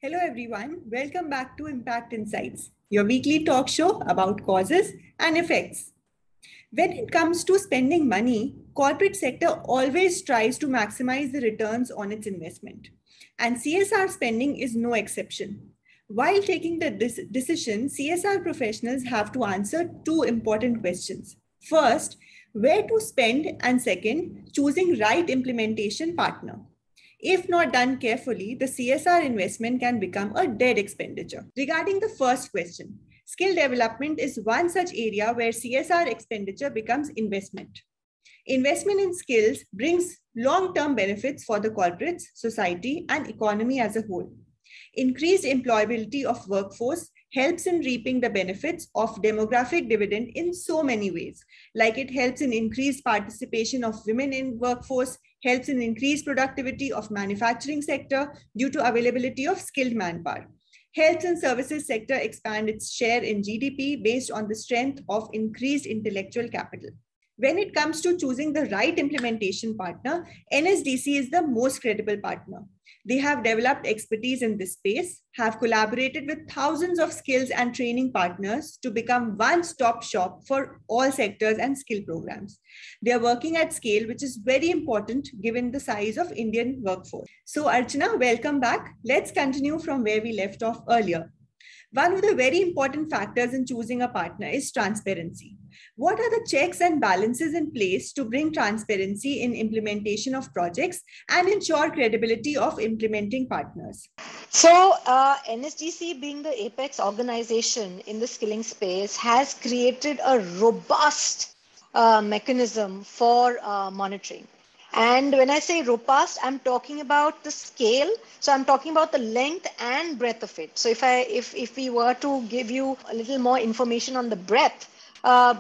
Hello everyone, welcome back to Impact Insights, your weekly talk show about causes and effects. When it comes to spending money, corporate sector always tries to maximize the returns on its investment. And CSR spending is no exception. While taking the decision, CSR professionals have to answer two important questions. First, where to spend, and second, choosing right implementation partner. If not done carefully, the CSR investment can become a dead expenditure. Regarding the first question, skill development is one such area where CSR expenditure becomes investment. Investment in skills brings long-term benefits for the corporates, society, and economy as a whole. Increased employability of workforce helps in reaping the benefits of demographic dividend in so many ways. Like it helps in increased participation of women in workforce, helps in increased productivity of manufacturing sector due to availability of skilled manpower. Health and services sector expand its share in GDP based on the strength of increased intellectual capital. When it comes to choosing the right implementation partner, NSDC is the most credible partner. They have developed expertise in this space, have collaborated with thousands of skills and training partners to become one-stop shop for all sectors and skill programs. They are working at scale, which is very important given the size of Indian workforce. So Archana, welcome back. Let's continue from where we left off earlier. One of the very important factors in choosing a partner is transparency. What are the checks and balances in place to bring transparency in implementation of projects and ensure credibility of implementing partners? So NSDC, being the apex organization in the skilling space, has created a robust mechanism for monitoring. And when I say robust, I'm talking about the scale. So I'm talking about the length and breadth of it. So if we were to give you a little more information on the breadth,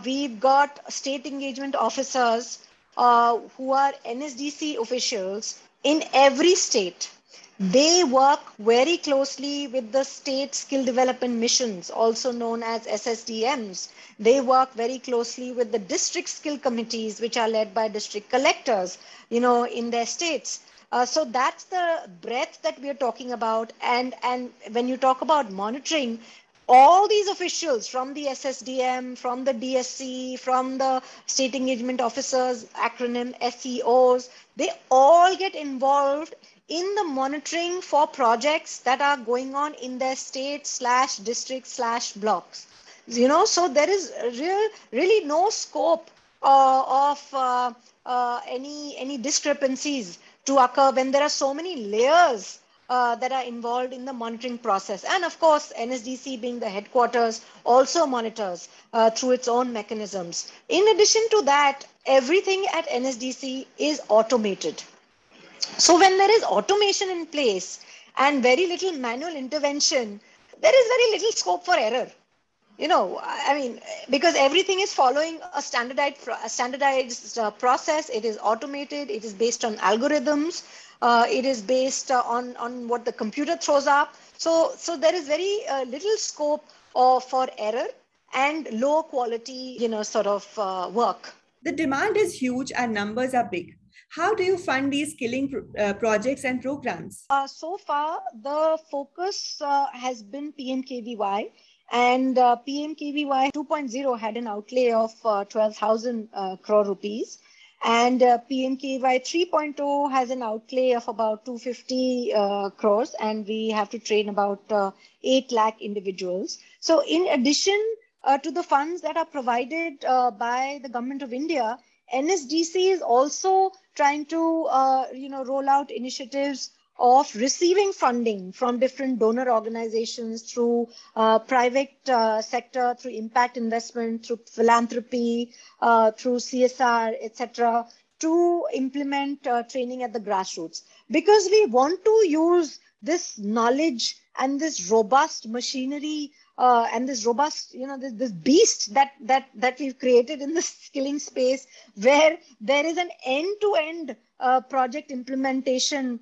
we've got state engagement officers who are NSDC officials in every state. They work very closely with the state skill development missions, also known as SSDMs. They work very closely with the district skill committees, which are led by district collectors, in their states. So that's the breadth that we're talking about. And when you talk about monitoring, all these officials from the SSDM, from the DSC, from the state engagement officers, acronym SEOs, they all get involved in the monitoring for projects that are going on in their state / district / blocks. So there is really no scope of any discrepancies to occur when there are so many layers that are involved in the monitoring process. And of course, NSDC being the headquarters also monitors through its own mechanisms. In addition to that, everything at NSDC is automated. So when there is automation in place and very little manual intervention, there is very little scope for error. Because everything is following a standardized process. It is automated. It is based on algorithms. It is based on what the computer throws up. So there is very little scope for error and low quality, work. The demand is huge and numbers are big. How do you fund these skilling projects and programs? So far, the focus has been PMKVY. And PMKVY 2.0 had an outlay of 12,000 crore rupees. And PMKVY 3.0 has an outlay of about 250 crores. And we have to train about 8 lakh individuals. So in addition to the funds that are provided by the government of India, NSDC is also trying to roll out initiatives of receiving funding from different donor organizations through private sector, through impact investment, through philanthropy, through CSR, etc., to implement training at the grassroots. Because we want to use this knowledge and this robust machinery and this robust, this beast that we've created in the skilling space, where there is an end-to-end project implementation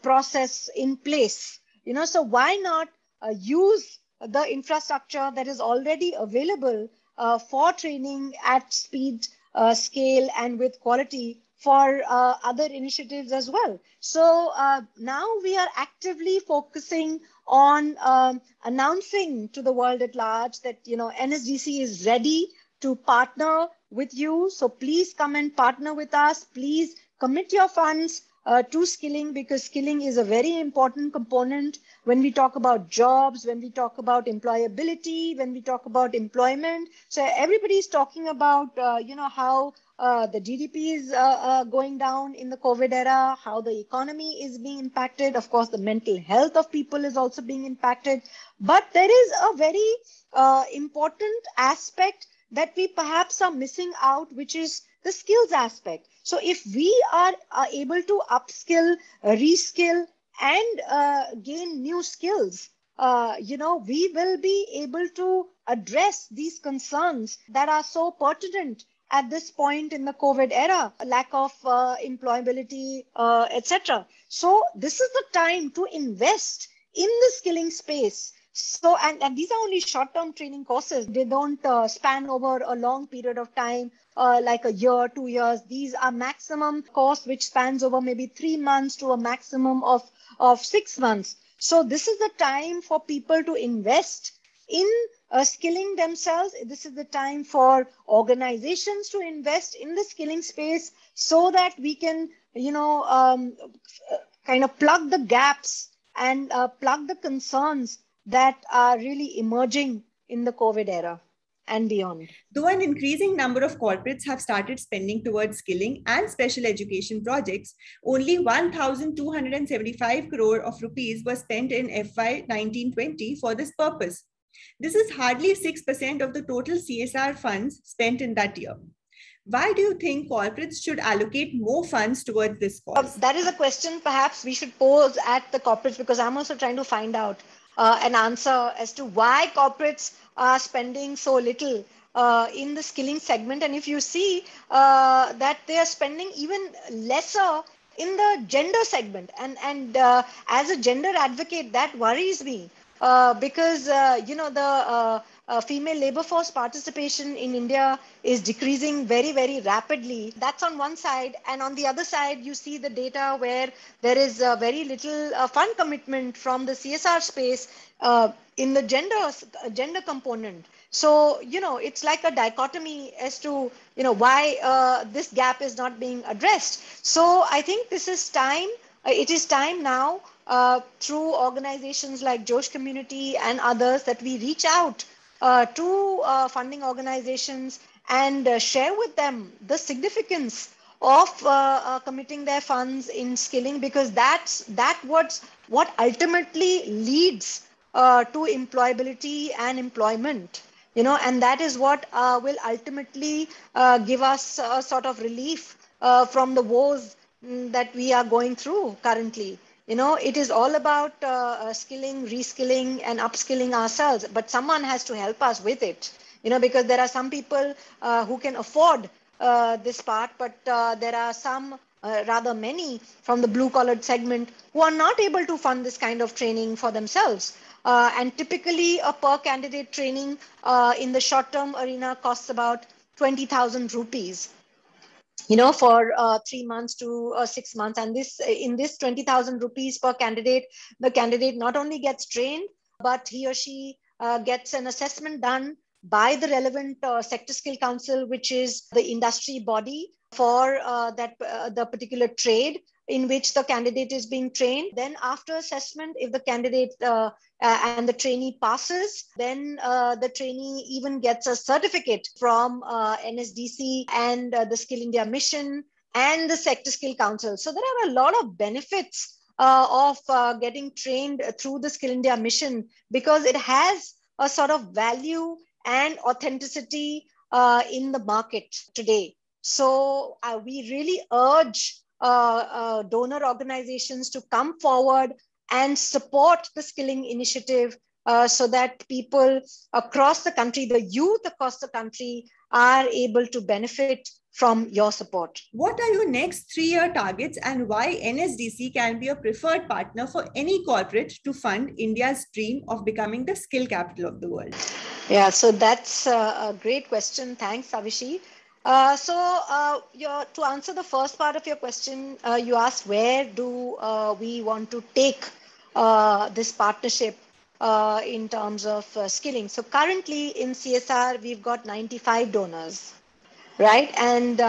process in place. So why not use the infrastructure that is already available for training at speed, scale, and with quality for other initiatives as well. So now we are actively focusing on announcing to the world at large that, NSDC is ready to partner with you. So please come and partner with us. Please commit your funds to skilling, because skilling is a very important component when we talk about jobs, when we talk about employability, when we talk about employment. So everybody is talking about, how the GDP is going down in the COVID era, how the economy is being impacted. Of course, the mental health of people is also being impacted. But there is a very important aspect that we perhaps are missing out, which is the skills aspect. So if we are able to upskill, reskill, and gain new skills, we will be able to address these concerns that are so pertinent at this point in the COVID era, lack of employability, etc. So this is the time to invest in the skilling space. So, and these are only short-term training courses. They don't span over a long period of time, like a year, 2 years. These are maximum course which spans over maybe 3 months to a maximum of 6 months. So this is the time for people to invest in skilling themselves. This is the time for organizations to invest in the skilling space, so that we can, kind of plug the gaps and plug the concerns that are really emerging in the COVID era and beyond. Though an increasing number of corporates have started spending towards skilling and special education projects, only 1,275 crore of rupees were spent in FY 1920 for this purpose. This is hardly 6% of the total CSR funds spent in that year. Why do you think corporates should allocate more funds towards this cause? That is a question perhaps we should pose at the corporates, because I'm also trying to find out an answer as to why corporates are spending so little in the skilling segment. And if you see that they are spending even lesser in the gender segment, and as a gender advocate, that worries me, because the female labor force participation in India is decreasing very, very rapidly. That's on one side. And on the other side, you see the data where there is very little fund commitment from the CSR space in the gender component. So, it's like a dichotomy as to, why this gap is not being addressed. So I think this is time. It is time now, through organizations like Josh Community and others, that we reach out to funding organizations and share with them the significance of committing their funds in skilling, because that's what ultimately leads to employability and employment, and that is what will ultimately give us a sort of relief from the woes that we are going through currently. It is all about skilling, reskilling, and upskilling ourselves, but someone has to help us with it, because there are some people who can afford this part, but there are some, rather many, from the blue-collared segment who are not able to fund this kind of training for themselves. And typically, a per-candidate training in the short-term arena costs about 20,000 rupees. For 3 months to 6 months. And in this 20,000 rupees per candidate, the candidate not only gets trained, but he or she gets an assessment done by the relevant sector skill council, which is the industry body for the particular trade in which the candidate is being trained. Then after assessment, if the candidate and the trainee passes, then the trainee even gets a certificate from NSDC and the Skill India Mission and the Sector Skill Council. So there are a lot of benefits of getting trained through the Skill India Mission, because it has a sort of value and authenticity in the market today. So we really urge donor organizations to come forward and support the skilling initiative, so that people across the country, the youth across the country, are able to benefit from your support. What are your next 3-year targets, and why NSDC can be a preferred partner for any corporate to fund India's dream of becoming the skill capital of the world? Yeah, so that's a great question. Thanks, Avishi. To answer the first part of your question, you asked where do we want to take this partnership in terms of skilling. So currently in CSR, we've got 95 donors, right? And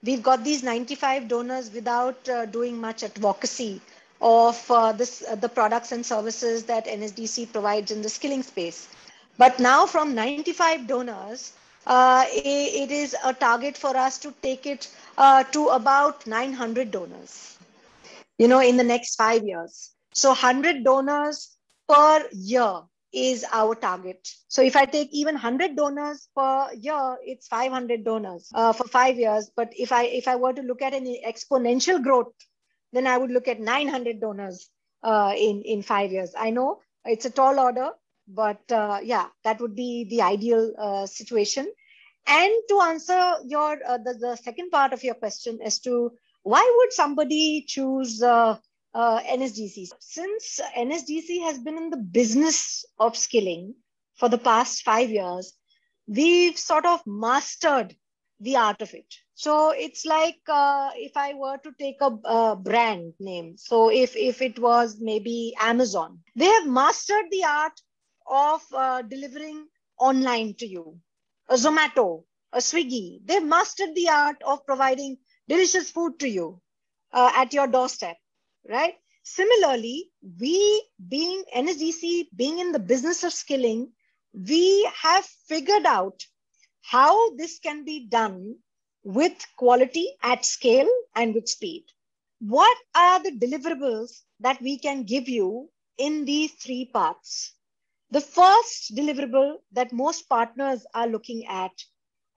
we've got these 95 donors without doing much advocacy of the products and services that NSDC provides in the skilling space. But now from 95 donors, it is a target for us to take it to about 900 donors, in the next 5 years. So 100 donors per year is our target. So if I take even 100 donors per year, it's 500 donors for 5 years. But if I were to look at an exponential growth, then I would look at 900 donors in 5 years. I know it's a tall order, but yeah, that would be the ideal situation. And to answer your the second part of your question as to why would somebody choose NSDC? Since NSDC has been in the business of skilling for the past 5 years, we've sort of mastered the art of it. So it's like if I were to take a brand name, so if it was maybe Amazon, they have mastered the art of delivering online to you. A Zomato, a Swiggy, they've mastered the art of providing delicious food to you at your doorstep, right? Similarly, we being NSDC, being in the business of skilling, we have figured out how this can be done with quality at scale and with speed. What are the deliverables that we can give you in these three parts? The first deliverable that most partners are looking at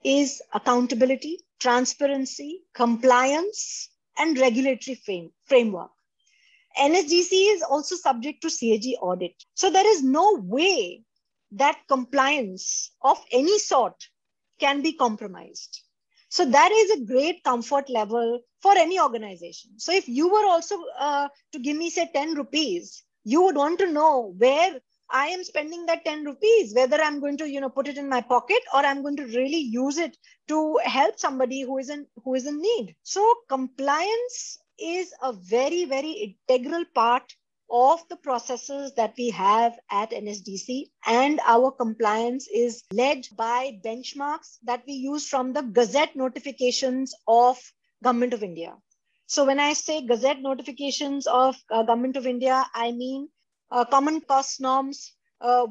is accountability, transparency, compliance, and regulatory framework. NSDC is also subject to CAG audit. So there is no way that compliance of any sort can be compromised. So that is a great comfort level for any organization. So if you were also to give me, say, 10 rupees, you would want to know where I am spending that 10 rupees, whether I'm going to, put it in my pocket or I'm going to really use it to help somebody who is in need. So compliance is a very, very integral part of the processes that we have at NSDC, and our compliance is led by benchmarks that we use from the Gazette notifications of Government of India. So when I say Gazette notifications of Government of India, I mean common cost norms,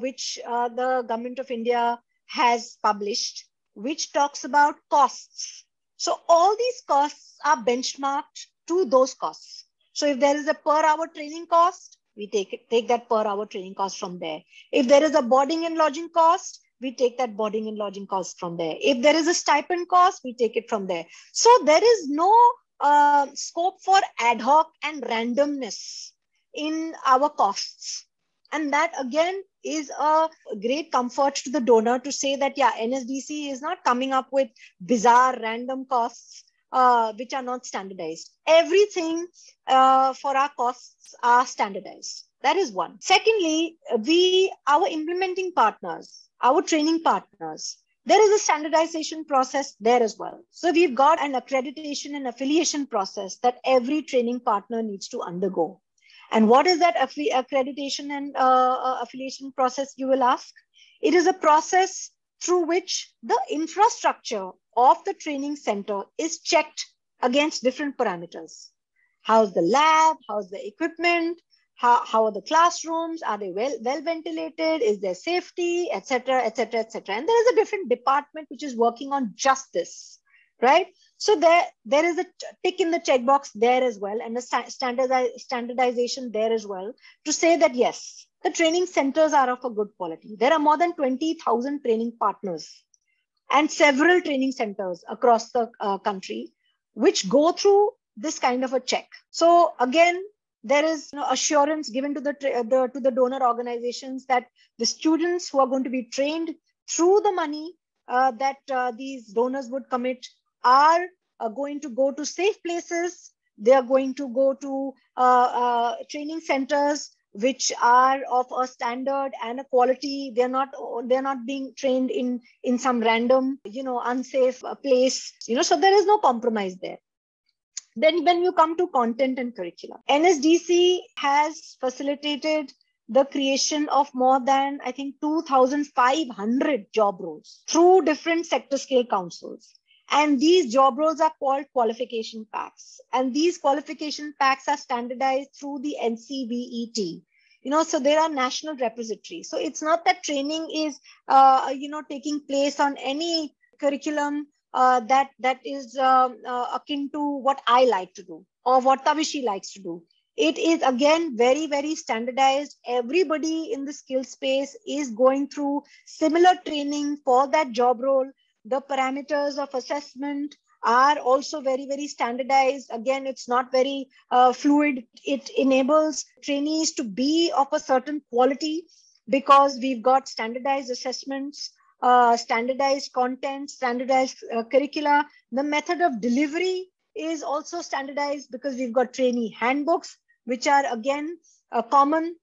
which the Government of India has published, which talks about costs. So all these costs are benchmarked to those costs. So if there is a per hour training cost, we take that per hour training cost from there. If there is a boarding and lodging cost, we take that boarding and lodging cost from there. If there is a stipend cost, we take it from there. So there is no scope for ad hoc and randomness in our costs. And that again is a great comfort to the donor to say that, yeah, NSDC is not coming up with bizarre random costs which are not standardized. Everything for our costs are standardized. That is one. Secondly, our implementing partners, our training partners, there is a standardization process there as well. So we've got an accreditation and affiliation process that every training partner needs to undergo. And what is that accreditation and affiliation process, you will ask? It is a process through which the infrastructure of the training center is checked against different parameters. How's the lab? How's the equipment? How are the classrooms? Are they well ventilated? Is there safety, etc., etc., etc.? And there is a different department which is working on just this, right? So there is a tick in the checkbox there as well, and a standardization there as well to say that, yes, the training centers are of a good quality. There are more than 20,000 training partners and several training centers across the country which go through this kind of a check. So again, there is assurance given to the donor organizations that the students who are going to be trained through the money that these donors would commit are going to go to safe places. They are going to go to training centers which are of a standard and a quality. They're not being trained in some random, unsafe place, so there is no compromise there. Then when you come to content and curriculum, NSDC has facilitated the creation of more than, I think, 2,500 job roles through different sector scale councils. And these job roles are called qualification packs. And these qualification packs are standardized through the NCVET. So there are national repositories. So it's not that training is, taking place on any curriculum that is akin to what I like to do or what Tavishi likes to do. It is, again, very, very standardized. Everybody in the skill space is going through similar training for that job role. The parameters of assessment are also very, very standardized. Again, it's not very fluid. It enables trainees to be of a certain quality because we've got standardized assessments, standardized content, standardized curricula. The method of delivery is also standardized because we've got trainee handbooks, which are, again, a common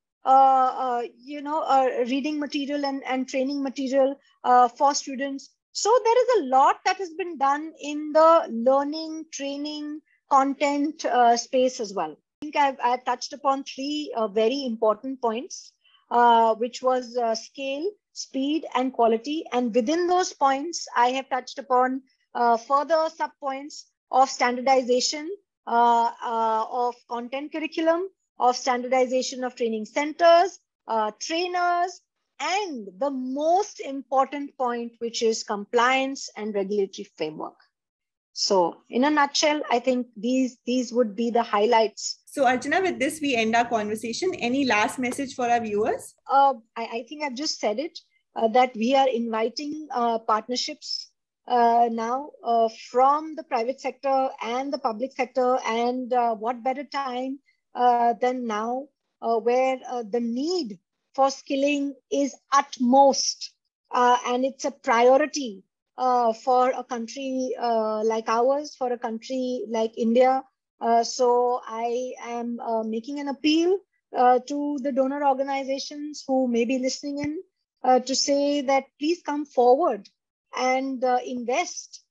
reading material and training material for students. So there is a lot that has been done in the learning, training, content space as well. I think I've touched upon three very important points, which was scale, speed, and quality. And within those points, I have touched upon further sub-points of standardization of content curriculum, of standardization of training centers, trainers, and the most important point, which is compliance and regulatory framework. So in a nutshell, I think these would be the highlights. So Archana, with this, we end our conversation. Any last message for our viewers? I think I've just said it, that we are inviting partnerships now from the private sector and the public sector. And what better time than now, where the need for skilling is utmost, and it's a priority for a country like ours, for a country like India. So I am making an appeal to the donor organizations who may be listening in to say that please come forward and invest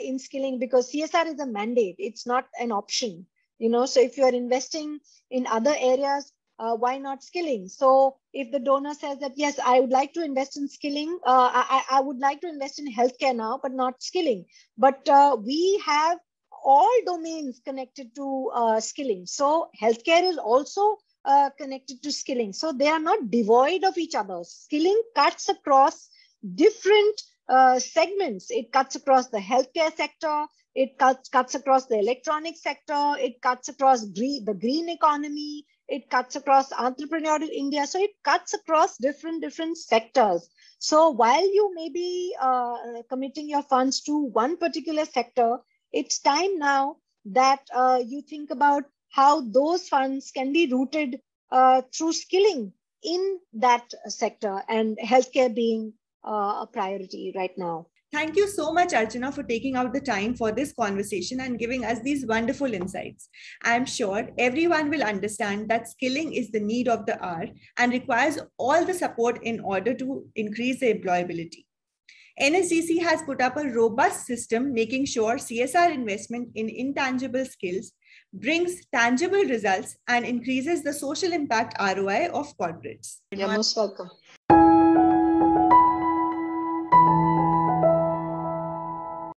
in skilling, because CSR is a mandate. It's not an option. So if you are investing in other areas, why not skilling? So if the donor says that, yes, I would like to invest in skilling, I would like to invest in healthcare now, but not skilling. But we have all domains connected to skilling. So healthcare is also connected to skilling. So they are not devoid of each other. Skilling cuts across different segments. It cuts across the healthcare sector. It cuts across the electronic sector. It cuts across the green economy. It cuts across entrepreneurial India. So it cuts across different sectors. So while you may be committing your funds to one particular sector, it's time now that you think about how those funds can be rooted through skilling in that sector, and healthcare being a priority right now. Thank you so much, Archana, for taking out the time for this conversation and giving us these wonderful insights. I'm sure everyone will understand that skilling is the need of the hour and requires all the support in order to increase the employability. NSDC has put up a robust system making sure CSR investment in intangible skills brings tangible results and increases the social impact ROI of corporates. You're most welcome.